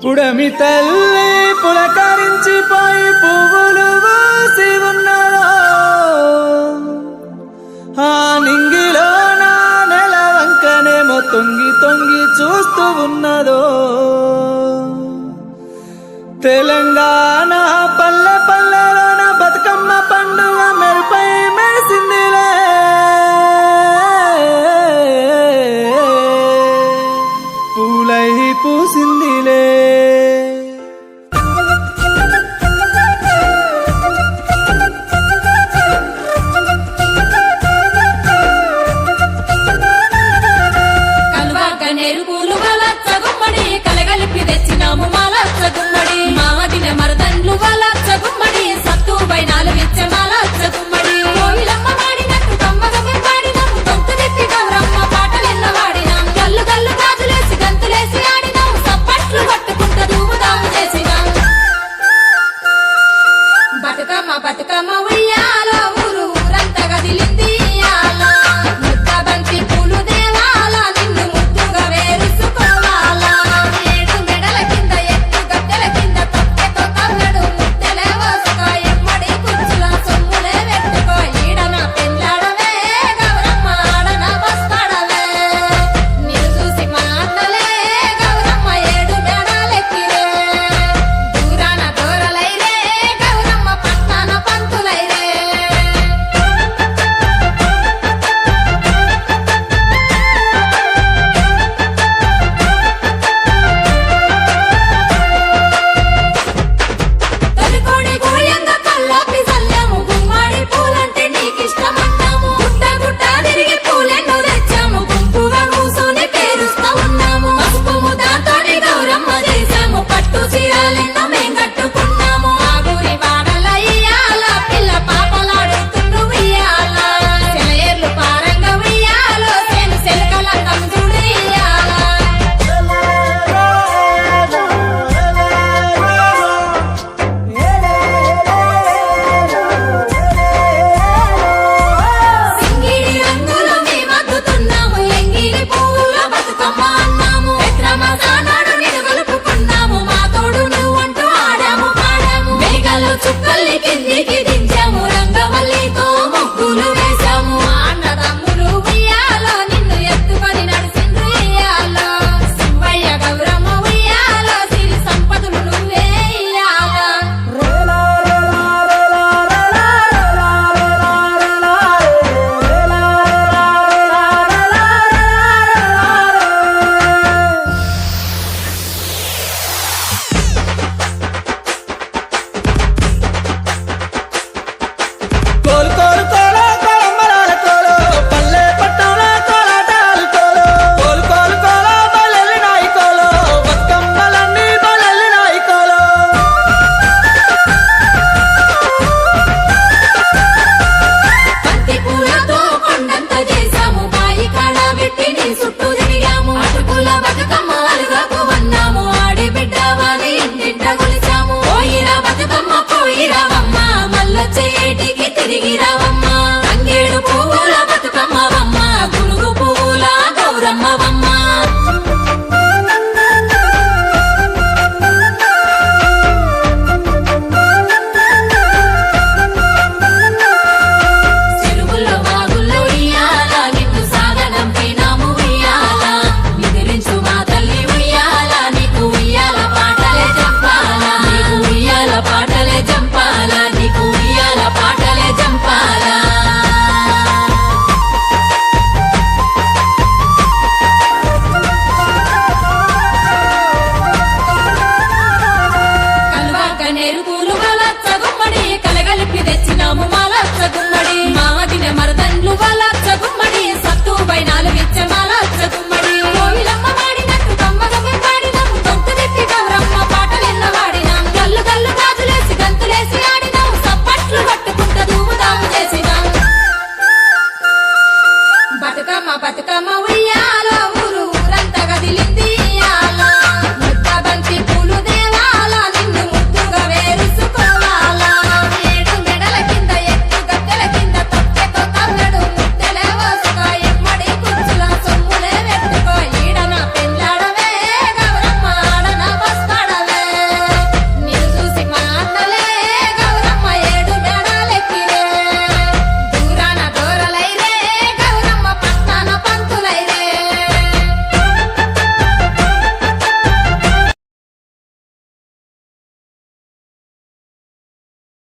పుడమి తల్లి పులకరించిపోయి పువ్వులు పూసి ఉన్నదో, ఆ నింగిలో నా నెల వంకనేమో తొంగి తొంగి చూస్తూ ఉన్నదో. తెలంగాణ పల్లె పల్లెలోన బతుకమ్మ పండుగ మెరుపై మెరిసిందిలే, పూలై పూసిందిలే. కలగలిపి తెచ్చినాము మాలచ్చ గుమ్మడి, మాదిన మరదండ్లు వాళ్ళచ్చ గుమ్మడి, సత్తు బైనాలు విచ్చ మాలచ్చ గుమ్మడి. కోయిలమ్మ వాడినట్టు కమ్మగ పాడినాము, గొంతు నెత్తి గౌరమ్మ పాటలెన్న వాడినాం. గల్లు గల్లు గాజులేసి గంతులేసి ఆడినాం, సప్పట్లు పట్టుకుంటూ ధూముదాము చేసినాం. బతుకమ్మ బతుకమ్మ ఉయ్యాలో ఊరు ఊరంతా గదిలింది ఇయ్యాల. ముద్ద బంతి పూలు దేవాల నిన్ను ముద్దుగా వేరుసుకోవాలా. ఏడు మెడల కింద ఎత్తు గద్దెల కింద తొక్కెతో తవ్వడు ముద్దెలే వసుకో, ఎమ్మడి కుచ్చుల సొమ్ములే పెట్టుకో. ఈడన పెళ్ళాడవే గౌరమ్మ ఆడన బస్తాడవే, నిన్ను చూసి మా అన్నలే గౌరమ్మ ఏడు మేడాలెక్కిరే. దూరాన దూరలైరే గౌరమ్మ పట్నాన పంతులైరే. తొలికోడి గోయంగా కల్లాపి చల్లాము, గుమ్మడి పూలంటే నీకిష్టమన్నాము. గుట్ట గుట్ట తిరిగి పూలెన్నో తెచ్చాము, గుంపుగా కూసోని పేరుస్తా ఉన్నాము. పసుపు ముద్దతోని గౌరమ్మ చేశాము, పట్టు చీరలెన్నో మేం కట్టుకున్నాము. ఆ ఊరి వాడల ఇయ్యాల పిల్ల పాపలాడుతుండ్రు ఉయ్యాల. సెలయేర్లు పారంగా ఉయ్యాలో, సేను సెలకల కంజుడు ఇయ్యాల. సింగిడి రంగులో మేమద్దుతున్నాము, ఎంగిలి పువ్వుల బతుకమ్మ అన్నాము. పెత్రమసానాడు నిన్ను గలుపుకున్నాము, మా తోడు నువ్వంటూ ఆడాము పాడాము. మేఘాల్లో చుక్కల్ని కిందికి దించాము, రంగవల్లితో ముగ్గులు వేశాము. మా అన్నదమ్ములు ఉయ్యాలో నిన్ను ఎత్తుకొని నడిసిండ్రు ఇయ్యాలో. శివయ్య గౌరమ్మ ఉయ్యాలో, సిరి సంపదలు నువ్వే ఇయ్యాలో. కోలు కోలు కోలో కోలమ్మరాల కోలో, పల్లె పట్టణంలో కోలాటాలు కోలో. కోలు కోలు కోలో బలెల్లినాయి కోలో, బతుకమ్మలన్నీ బలెల్లినాయి కోలో. బంతి పూలతో కొండంత చేశాము, బాయి కాడ పెట్టి నీ చుట్టూ తిరిగాము. అటుకుల బతుకమ్మ అలుగాకు వన్నాము, ఆడి బిడ్డవాని ఇంటింట కొలిచాము. పోయిరా బతుకమ్మ పోయిరావమ్మ, మల్లొచ్చే ఏటికి తిరిగి రావమ్మ. తంగేడు పువ్వుల బతుకమ్మవమ్మ, గునుగు పువ్వుల గౌరమ్మవమ్మ. చెరువుల్లో వాగుల్లో ఉయ్యాల, నిన్ను సాగనంపినాము ఉయ్యాల. నిద్రించు మా తల్లి ఉయ్యాల, నీకు ఉయ్యాల పాటలే జంపాల. నీకు ఉయ్యాల పాటలే జంపాల, నీకు ఉయ్యాల పాటలే జంపాల. కల్వాక నెరుపులు వాళ్ళచ్చ గుమ్మడి, కలగలిపి తెచ్చినాము మాలచ్చ గుమ్మడి. మాదిన మరదండ్లు వాళ్ళ